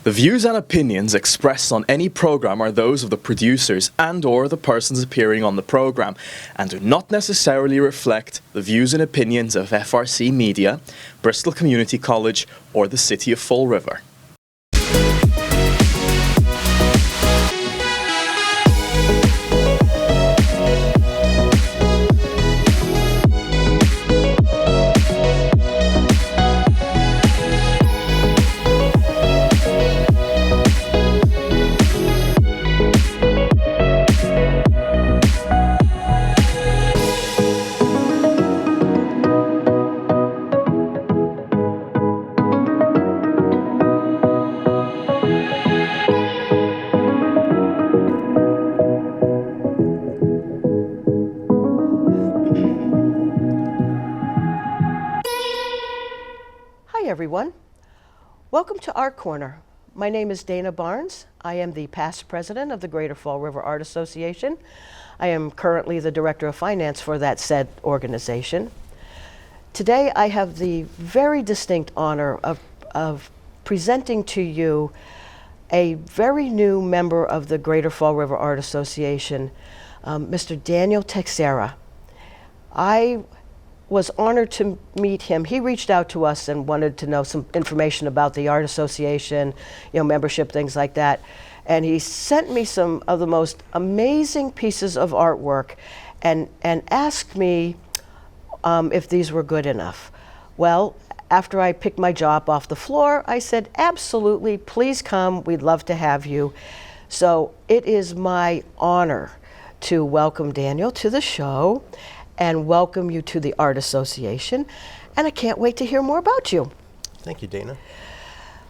The views and opinions expressed on any program are those of the producers and/or the persons appearing on the program, and do not necessarily reflect the views and opinions of FRC Media, Bristol Community College, or the City of Fall River. Hi everyone, welcome to Art Corner. My name is Dana Barnes. I am the past president of the Greater Fall River Art Association. I am currently the director of finance for that said organization. Today I have the very distinct honor of presenting to you a very new member of the Greater Fall River Art Association, Mr. Daniel Teixeira. I was honored to meet him. He reached out to us and wanted to know some information about the Art Association, membership, things like that. And he sent me some of the most amazing pieces of artwork and asked me if these were good enough. Well, after I picked my jaw up off the floor, I said, absolutely, please come, we'd love to have you. So it is my honor to welcome Daniel to the show and welcome you to the Art Association. And I can't wait to hear more about you. Thank you, Dana.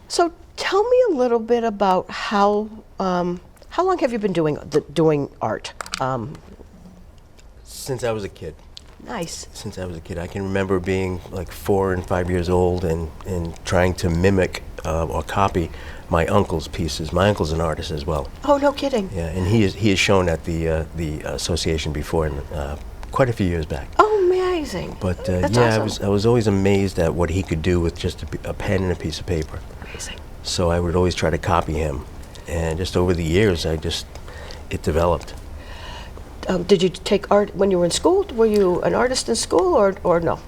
So tell me a little bit about how long have you been doing art? Since I was a kid. Nice. Since I was a kid. I can remember being like 4 and 5 years old and trying to mimic or copy my uncle's pieces. My uncle's an artist as well. Oh, no kidding. Yeah, and he is shown at the association before, quite a few years back. Oh, amazing. But That's yeah, awesome. I was always amazed at what he could do with just a pen and a piece of paper. Amazing. So I would always try to copy him. And just over the years, it developed. Did you take art when you were in school? Were you an artist in school or no?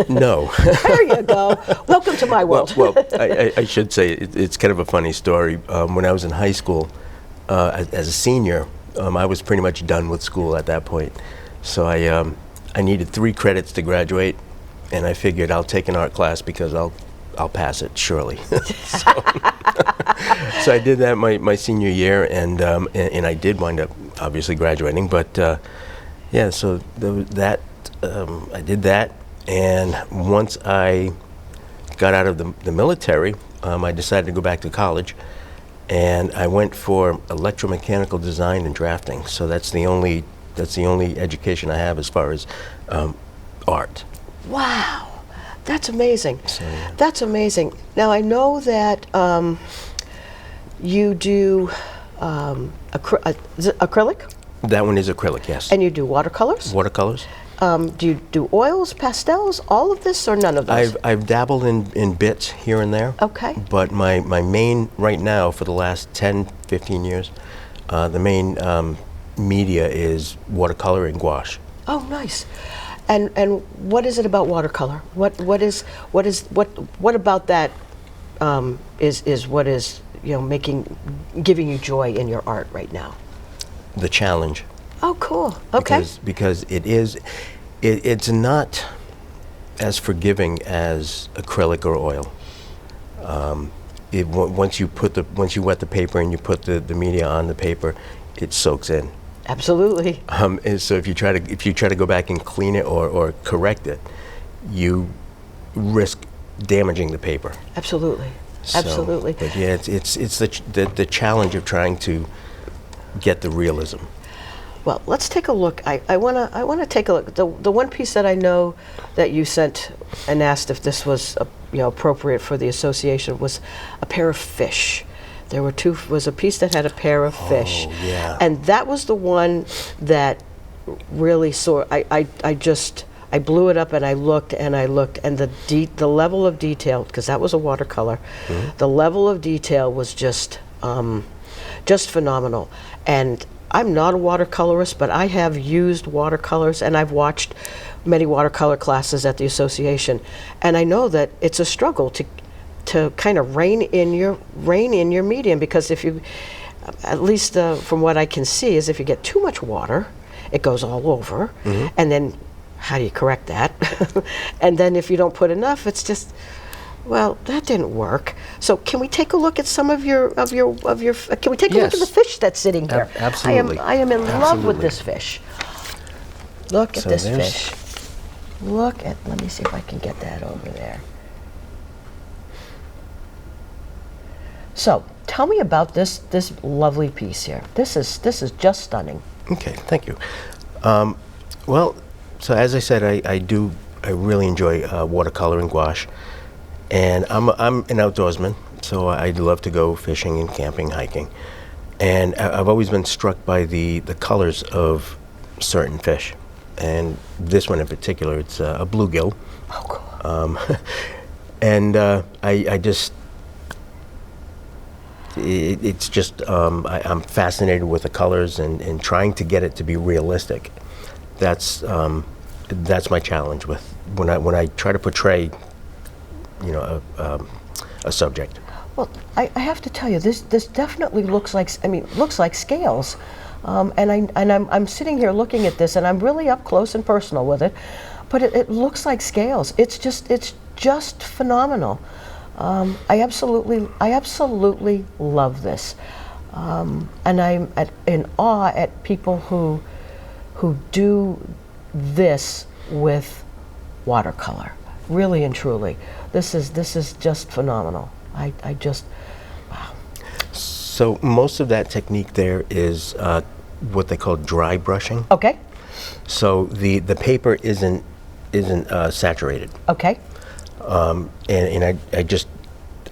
No. There you go. Welcome to my world. Well, I should say it's kind of a funny story. When I was in high school, as a senior, I was pretty much done with school at that point. So I needed 3 credits to graduate, and I figured I'll take an art class because I'll pass it surely. So I did that my senior year, and I did wind up obviously graduating. But yeah, so I did that, and once I got out of the military, I decided to go back to college, and I went for electromechanical design and drafting. So that's the only education I have as far as art. Wow, that's amazing. So, yeah. That's amazing. Now I know that you do is it acrylic? That one is acrylic, yes. And you do watercolors? Watercolors. Do you do oils, pastels, all of this, or none of those? I've dabbled in bits here and there. Okay. But my main, right now, for the last 10, 15 years, the main media is watercolor and gouache. Oh, nice. And what is it about watercolor? What about that is what is giving you joy in your art right now? The challenge. Oh, cool. Okay. Because it's not as forgiving as acrylic or oil. Once you wet the paper and you put the media on the paper, it soaks in. Absolutely. And so if you try to go back and clean it or correct it, you risk damaging the paper. Absolutely. So, Absolutely. But yeah, it's the challenge of trying to get the realism. Well, let's take a look. I wanna take a look. The one piece that I know that you sent and asked if this was appropriate for the association was a pair of fish. There was a piece that had a pair of fish. Oh, yeah. And that was the one that really I I blew it up and I looked and I looked, and the level of detail, because that was a watercolor, the level of detail was just phenomenal. And I'm not a watercolorist, but I have used watercolors, and I've watched many watercolor classes at the association, and I know that it's a struggle to kind of rein in your medium, because if you, at least from what I can see, is if you get too much water, it goes all over, and then how do you correct that? And then if you don't put enough, it's just, well, that didn't work. So can we take a look at some of your can we take a look at the fish that's sitting here? Absolutely. I am in love with this fish. Look at this fish. Look at, let me see if I can get that over there. So tell me about this lovely piece here. This is just stunning. Okay, thank you. Well, so as I said, I really enjoy watercolor and gouache, and I'm an outdoorsman, so I love to go fishing and camping, hiking, and I've always been struck by the colors of certain fish, and this one in particular, it's a bluegill. Oh, cool. And I just, it's just, I'm fascinated with the colors and trying to get it to be realistic. That's my challenge with when I try to portray, a subject. Well, I have to tell you, this definitely looks like scales, and I'm sitting here looking at this, and I'm really up close and personal with it, but it looks like scales. It's just phenomenal. I absolutely love this, and I'm in awe at people who do this with watercolor. Really and truly, this is just phenomenal. I just, wow. So most of that technique there is what they call dry brushing. Okay. So the paper isn't saturated. Okay. And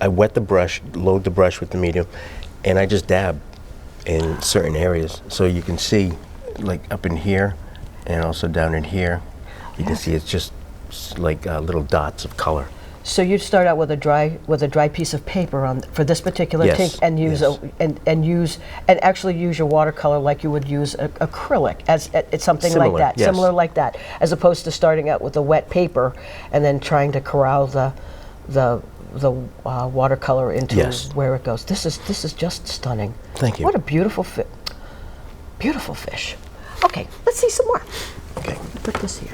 I wet the brush, load the brush with the medium, and I just dab in certain areas. So you can see, like up in here, and also down in here, you can see it's just like little dots of color. So you'd start out with a dry piece of paper for this particular Yes, tank, and use and actually use your watercolor like you would use acrylic, as it's something Similar, like that, yes. similar like that, as opposed to starting out with a wet paper and then trying to corral the watercolor into Yes. where it goes. This is just stunning. Thank you. What a beautiful fish. Okay, let's see some more. Okay. Put this here.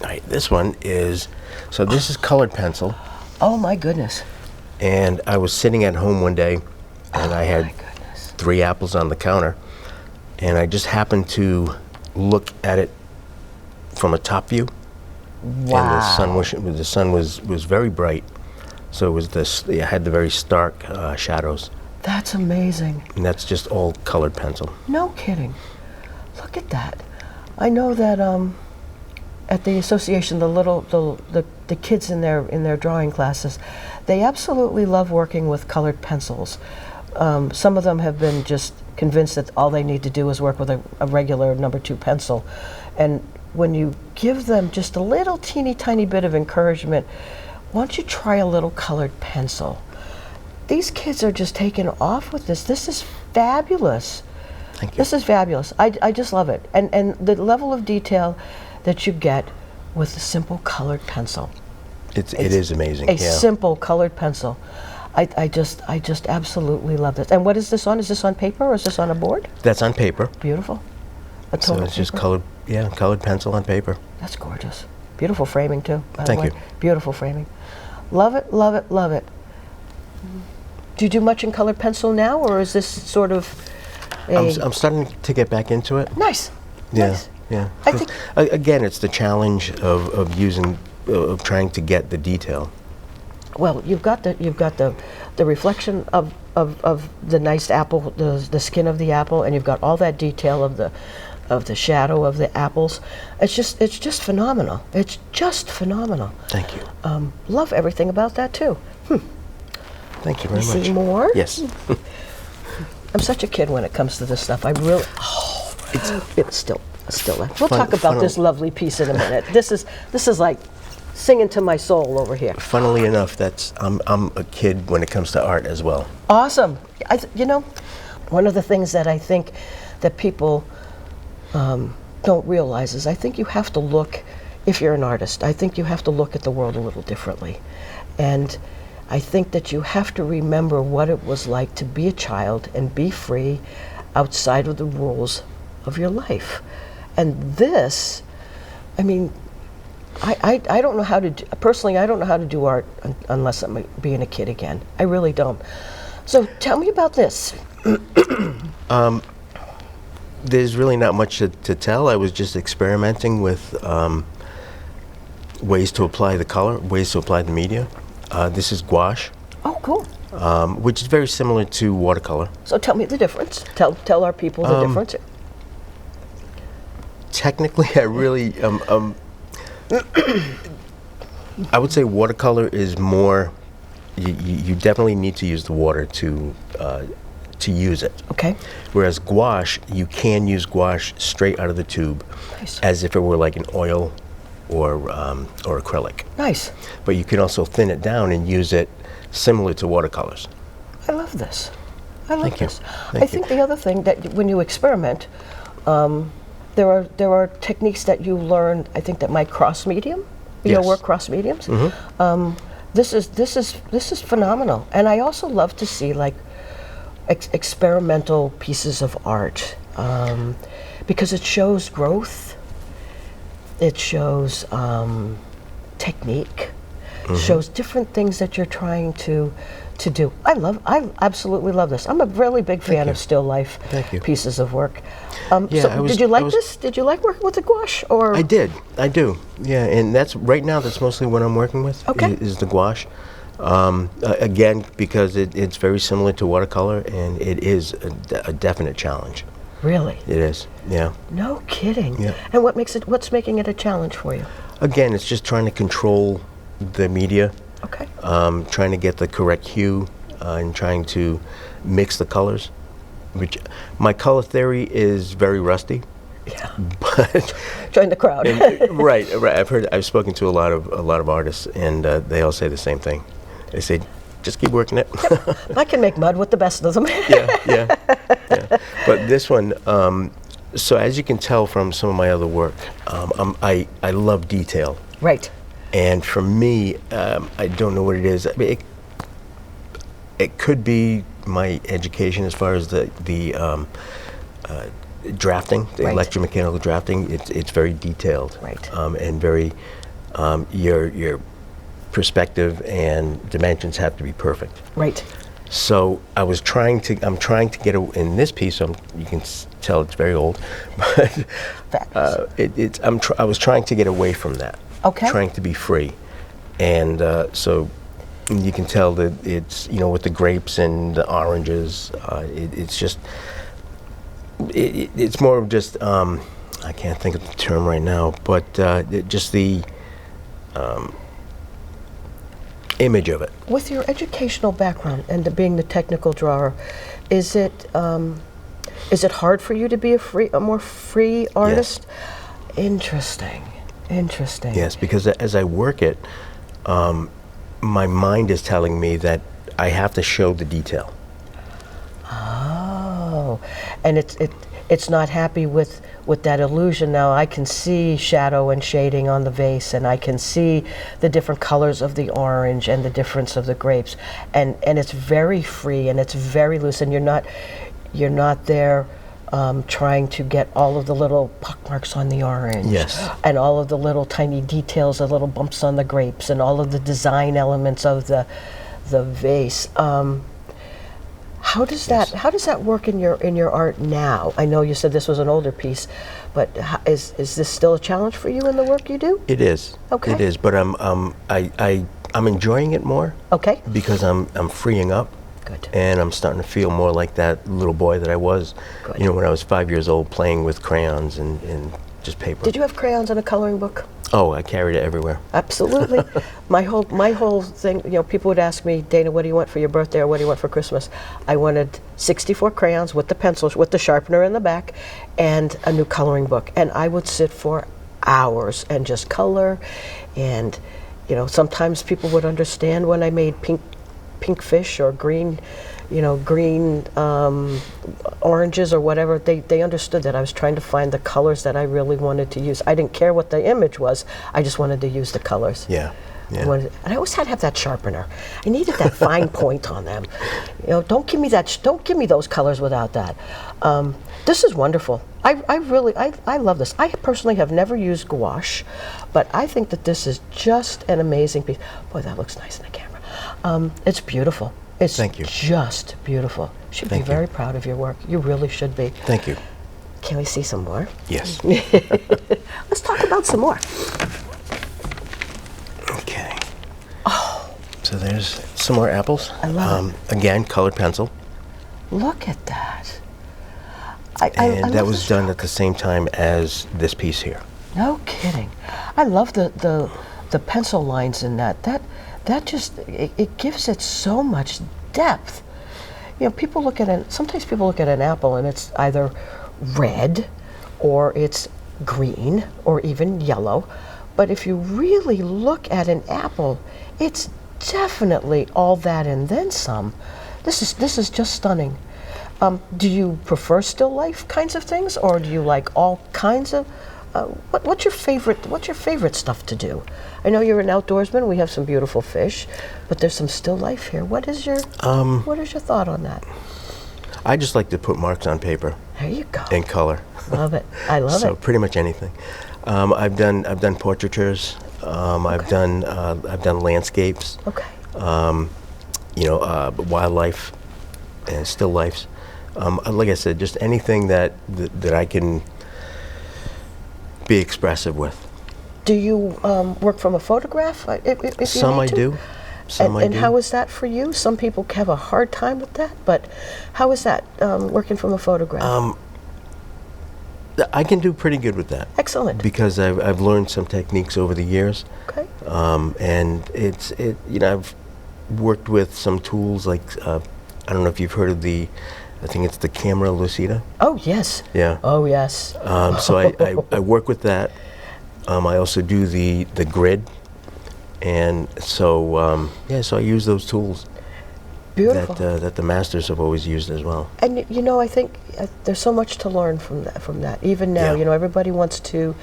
All right, this one is, so this is colored pencil, Oh my goodness. and I was sitting at home one day, and I My had goodness. 3 apples on the counter, and I just happened to look at it from a top view, Wow. and the sun was very bright, so it was it had the very stark shadows, That's amazing. and that's just all colored pencil. No kidding. Look at that. I know that at the association, the kids in their drawing classes, they absolutely love working with colored pencils. Some of them have been just convinced that all they need to do is work with a regular number 2 pencil, and when you give them just a little teeny tiny bit of encouragement, why don't you try a little colored pencil? These kids are just taking off with this. This is fabulous. Thank you. This is fabulous. I just love it. And the level of detail that you get with a simple colored pencil. It is amazing. A simple colored pencil. I just absolutely love this. And what is this on? Is this on paper or is this on a board? That's on paper. Beautiful. A So total it's just paper. colored pencil on paper. That's gorgeous. Beautiful framing too, by the Thank way. you. Beautiful framing. Love it, love it, love it. Do you do much in colored pencil now, or is this sort of I'm starting to get back into it. Nice. Yeah, Nice. yeah. I 'Cause, think- again, it's the challenge of using, of trying to get the detail. Well, you've got the reflection of the nice apple, the skin of the apple, and you've got all that detail of the shadow of the apples. It's just phenomenal. It's just phenomenal. Thank you. Love everything about that too. Thank you very You much. see more? Yes. I'm such a kid when it comes to this stuff. I really, it's still. still life. We'll talk about this lovely piece in a minute. This is like singing to my soul over here. Funnily enough, I'm a kid when it comes to art as well. Awesome. You know, one of the things that I think that people don't realize is I think you have to look, if you're an artist, I think you have to look at the world a little differently. And I think that you have to remember what it was like to be a child and be free outside of the rules of your life. And this, I mean, I don't know how to, personally, I don't know how to do art unless I'm being a kid again. I really don't. So tell me about this. There's really not much to tell. I was just experimenting with ways to apply the color, ways to apply the media. This is gouache. Oh, cool. Which is very similar to watercolor. So tell me the difference. Tell our people the difference. Technically, I really, I would say watercolor is more, you definitely need to use the water to use it. Okay. Whereas gouache, you can use gouache straight out of the tube, Nice. as if it were like an oil or acrylic. Nice. But you can also thin it down and use it similar to watercolors. I love this. I love Thank you. this. Thank I think the other thing that when you experiment, there are techniques that you learn. I think that might cross medium. You know, Yes. work cross mediums. Mm-hmm. This is phenomenal, and I also love to see like experimental pieces of art because it shows growth. It shows technique. Shows different things that you're trying to do. I absolutely love this. I'm a really big fan of still life pieces of work. Did you like this? Did you like working with the gouache? Or I do. Yeah, and that's right now. That's mostly what I'm working with. Okay. Is the gouache. Again, because it's very similar to watercolor, and it is a definite challenge. Really? It is. Yeah. No kidding. Yeah. And what's making it a challenge for you? Again, it's just trying to control the media. Okay. Trying to get the correct hue and trying to mix the colors. Which my color theory is very rusty. Yeah. But Join the crowd. right. I've spoken to a lot of artists, and they all say the same thing. They say, just keep working it. I can make mud with the best of them. Yeah. But this one, so as you can tell from some of my other work, I love detail. Right. And for me, I don't know what it is. I mean, it could be my education as far as the drafting, the Right. electromechanical drafting. It's very detailed. Right. And very, your perspective and dimensions have to be perfect. Right. So I'm trying to get in this piece. You can tell it's very old, but I was trying to get away from that. Okay. Trying to be free, and so you can tell that it's with the grapes and the oranges. It's just it's more of just I can't think of the term right now, but just the image of it. With your educational background and being the technical drawer, is it hard for you to be a more free artist? Yes. Interesting. Yes, because as I work it, my mind is telling me that I have to show the detail. Oh, and it's not happy with that illusion. Now I can see shadow and shading on the vase, and I can see the different colors of the orange and the difference of the grapes, and it's very free and it's very loose, and you're not there trying to get all of the little pockmarks on the orange. Yes. And all of the little tiny details, the little bumps on the grapes, and all of the design elements of the vase. How does that work in your art now? I know you said this was an older piece, but is this still a challenge for you in the work you do? It is. Okay. It is, but I'm enjoying it more. Okay. Because I'm freeing up. Good. And I'm starting to feel more like that little boy that I was, Good. when I was 5 years old, playing with crayons and just paper. Did you have crayons and a coloring book? Oh, I carried it everywhere. Absolutely. My whole thing, people would ask me, Dana, what do you want for your birthday or what do you want for Christmas? I wanted 64 crayons with the pencils, with the sharpener in the back, and a new coloring book. And I would sit for hours and just color. And, sometimes people would understand when I made pink fish or green oranges or whatever. They understood that I was trying to find the colors that I really wanted to use. I didn't care what the image was. I just wanted to use the colors. Yeah. Yeah. And I always had to have that sharpener. I needed that fine point on them. Don't give me that. Don't give me those colors without that. This is wonderful. I love this. I personally have never used gouache, but I think that this is just an amazing piece. Boy, that looks nice in the camera. It's beautiful. It's Thank you. Just beautiful. You should Thank be very proud of your work. You really should be. Thank you. Can we see some more? Yes. Let's talk about some more. Okay. Oh. So there's some more apples. I love it. Again, colored pencil. Look at that. And that was done at the same time as this piece here. No kidding. I love the pencil lines in that. That just, it gives it so much depth. Sometimes people look at an apple and it's either red or it's green or even yellow. But if you really look at an apple, it's definitely all that and then some. This is just stunning. Do you prefer still life kinds of things, or do you like all kinds of? What's your favorite stuff to do? I know you're an outdoorsman. We have some beautiful fish, but there's some still life here. What is your thought on that? I just like to put marks on paper. There you go. And color. Love it. I love it. So pretty much anything. I've done portraitures. I've done landscapes. Okay. Wildlife and still lifes. Like I said, just anything that I can be expressive with. Do you work from a photograph? If Some I do. Some I do. And how is that for you? Some people have a hard time with that, but how is that working from a photograph? I can do pretty good with that. Excellent. Because I've learned some techniques over the years. Okay. And I've worked with some tools like I don't know if you've heard of I think it's the camera lucida. Oh yes. Yeah. Oh yes. So I work with that. I also do the grid, and so so I use those tools. Beautiful. That the masters have always used as well. And I think there's so much to learn from that. Even now, Yeah. everybody wants to.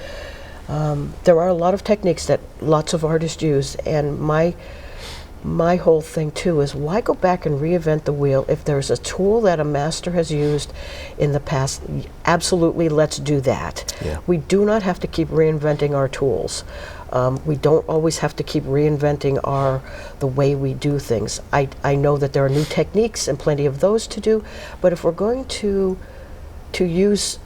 There are a lot of techniques that lots of artists use, and my whole thing too is, why go back and reinvent the wheel? If there's a tool that a master has used in the past, absolutely, let's do that. Yeah. We do not have to keep reinventing our tools. We don't always have to keep reinventing the way we do things. I know that there are new techniques and plenty of those to do, but if we're going to use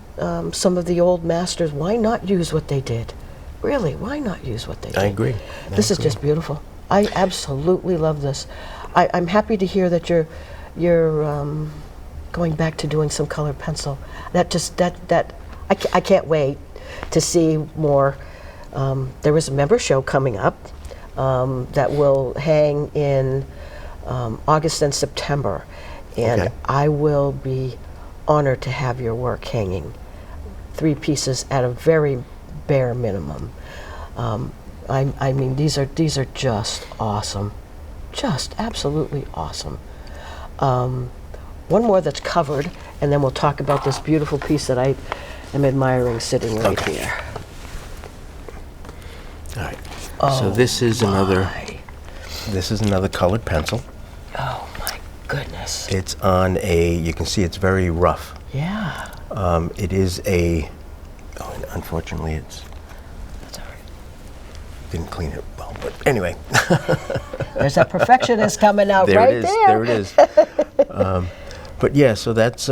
some of the old masters, why not use what they did? Really, why not use what they did? I agree. This is just beautiful. I absolutely love this. I'm happy to hear that you're going back to doing some colored pencil. I can't wait to see more. There is a member show coming up that will hang in August and September, and Okay. I will be honored to have your work hanging. 3 pieces at a very bare minimum. I mean, these are just awesome, just absolutely awesome. One more that's covered, and then we'll talk about this beautiful piece that I am admiring sitting right here. All right. So this is another colored pencil. Oh my goodness. It's on you can see it's very rough. Yeah. It is and unfortunately it's, That's all right. didn't clean it well, but anyway. There's that perfectionist coming out There right it is, there. there it is. But yeah, so that's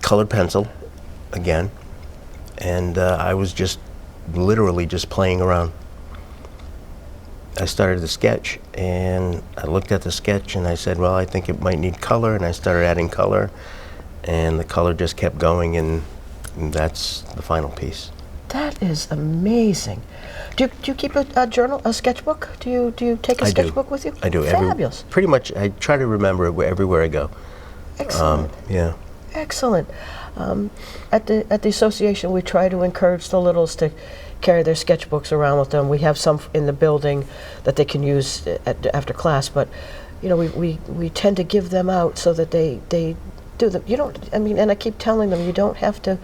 colored pencil again. And I was just literally just playing around. I started the sketch and I looked at the sketch and I said, well, I think it might need color, and I started adding color, and the color just kept going, and that's the final piece. That is amazing. Do you keep a journal, a sketchbook? Do you take a I do. sketchbook with you? I do. Fabulous. Pretty much, I try to remember it everywhere I go. Excellent. Yeah. Excellent. At the association, we try to encourage the littles to carry their sketchbooks around with them. We have some in the building that they can use after class, but you know, we tend to give them out so that they do them. You don't. I mean, and I keep telling them, you don't have to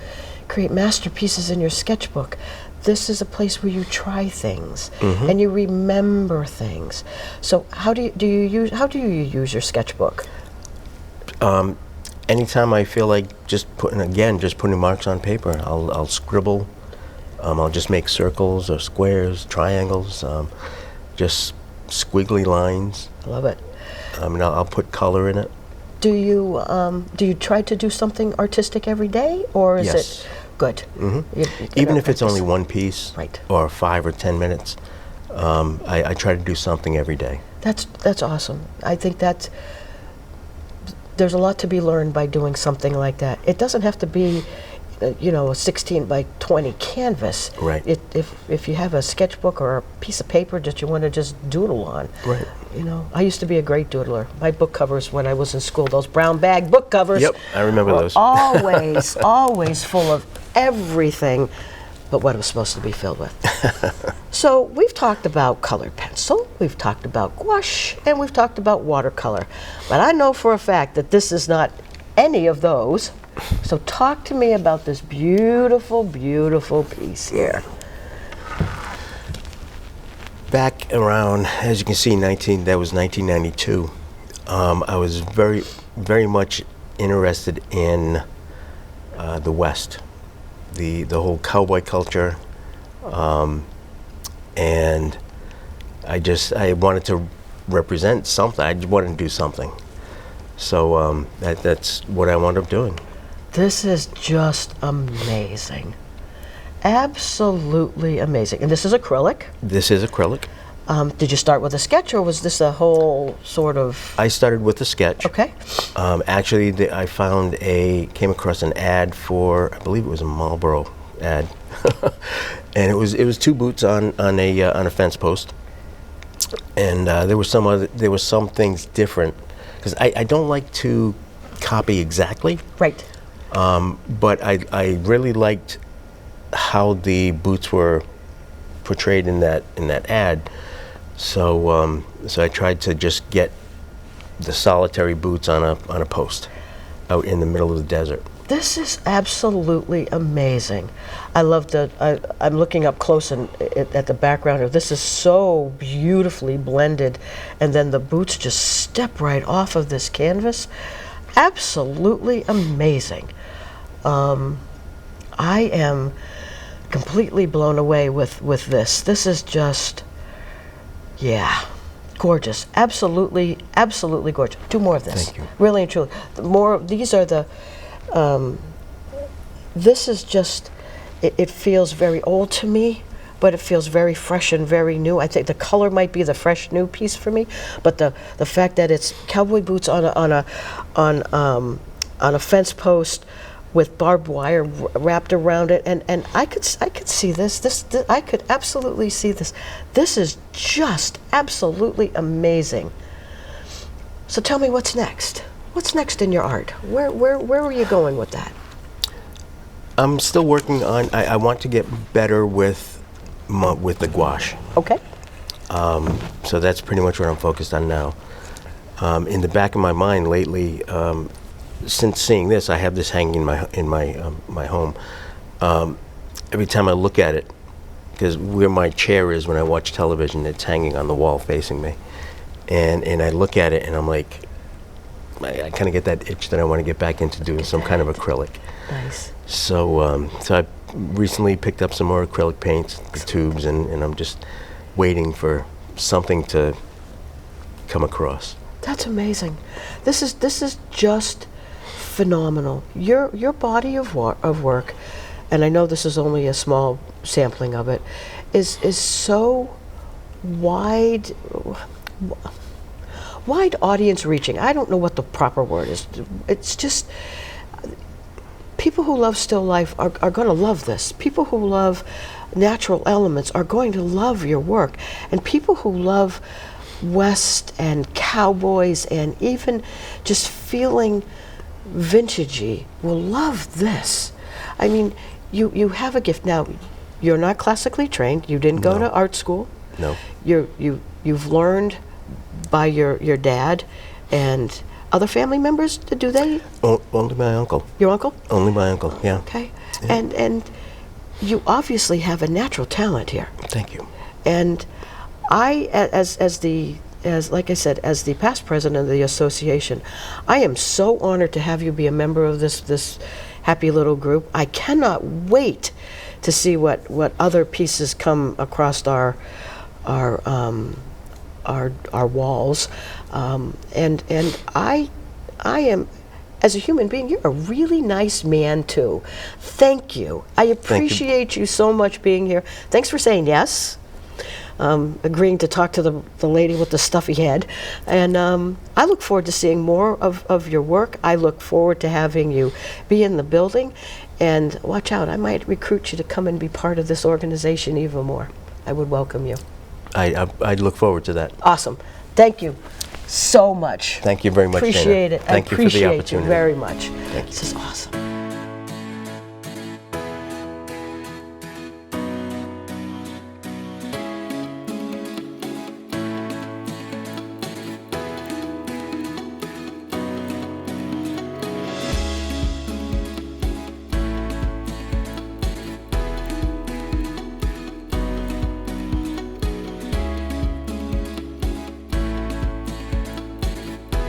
create masterpieces in your sketchbook. This is a place where you try things and you remember things. So how do you use your sketchbook? Anytime I feel like just putting marks on paper, I'll scribble. I'll just make circles or squares, triangles, just squiggly lines. Love it. And I'll put color in it. Do you try to do something artistic every day, or is it good? Even if it's only one piece, Right. or 5 or 10 minutes, I try to do something every day. That's awesome. I think there's a lot to be learned by doing something like that. It doesn't have to be, a 16 by 20 canvas. Right. If you have a sketchbook or a piece of paper that you want to just doodle on. Right. I used to be a great doodler. My book covers when I was in school, those brown bag book covers. Yep, I remember were those. always full of everything but what it was supposed to be filled with. So we've talked about colored pencil, we've talked about gouache, and we've talked about watercolor. But I know for a fact that this is not any of those. So talk to me about this beautiful, beautiful piece here. Back around, as you can see, that was 1992. I was very, very much interested in the West, the whole cowboy culture, and I wanted to represent something. I wanted to do something. So that's what I wound up doing. This is just amazing. Absolutely amazing. And this is acrylic. This is acrylic. Did you start with a sketch, or was this a whole sort of... I started with a sketch. Okay. Actually, came across an ad for, I believe it was a Marlboro ad, and it was 2 boots on a fence post, and there were some things different, because I don't like to copy exactly. Right. But I really liked how the boots were portrayed in that ad. So I tried to just get the solitary boots on a post out in the middle of the desert. This is absolutely amazing. I love I'm looking up close at the background here. This is so beautifully blended, and then the boots just step right off of this canvas. Absolutely amazing. I am completely blown away with this. This is just, gorgeous. Absolutely, absolutely gorgeous. 2 more of this. Thank you. Really and truly. These are the, this is just, it feels very old to me, but it feels very fresh and very new. I think the color might be the fresh new piece for me, but the fact that it's cowboy boots on a fence post with barbed wire wrapped around it, and I could see this. I could absolutely see this. This is just absolutely amazing. So tell me, what's next? What's next in your art? Where are you going with that? I'm still working on. I want to get better with the gouache. Okay. So that's pretty much what I'm focused on now. In the back of my mind lately, since seeing this, I have this hanging in my home. Every time I look at it, because where my chair is when I watch television, it's hanging on the wall facing me, and I look at it and I'm like, I kind of get that itch that I want to get back into doing some kind of acrylic. Nice. So I recently picked up some more acrylic paints, the tubes, and I'm just waiting for something to come across. That's amazing. This is just phenomenal. Your body of work, and I know this is only a small sampling of it, is so wide audience reaching. I don't know what the proper word is. It's just people who love still life are going to love this. People who love natural elements are going to love your work. And people who love West and cowboys and even just feeling vintagey will love this. I mean, you have a gift. Now, you're not classically trained. You didn't go No. to art school. No. You've learned by your dad and other family members. Do they? Only my uncle. Your uncle? Only my uncle, yeah. Okay. And you obviously have a natural talent here. Thank you. And I, as like I said, as the past president of the association, I am so honored to have you be a member of this happy little group. I cannot wait to see what other pieces come across our walls. And I am, as a human being, you're a really nice man too. Thank you. I appreciate you so much being here. Thanks for saying yes. Agreeing to talk to the lady with the stuffy head. And I look forward to seeing more of your work. I look forward to having you be in the building. And watch out, I might recruit you to come and be part of this organization even more. I would welcome you. I'd look forward to that. Awesome. Thank you so much. Thank you very much, Dana. Appreciate it. Thank you for the appreciate opportunity. you very much. Thank you. This is awesome.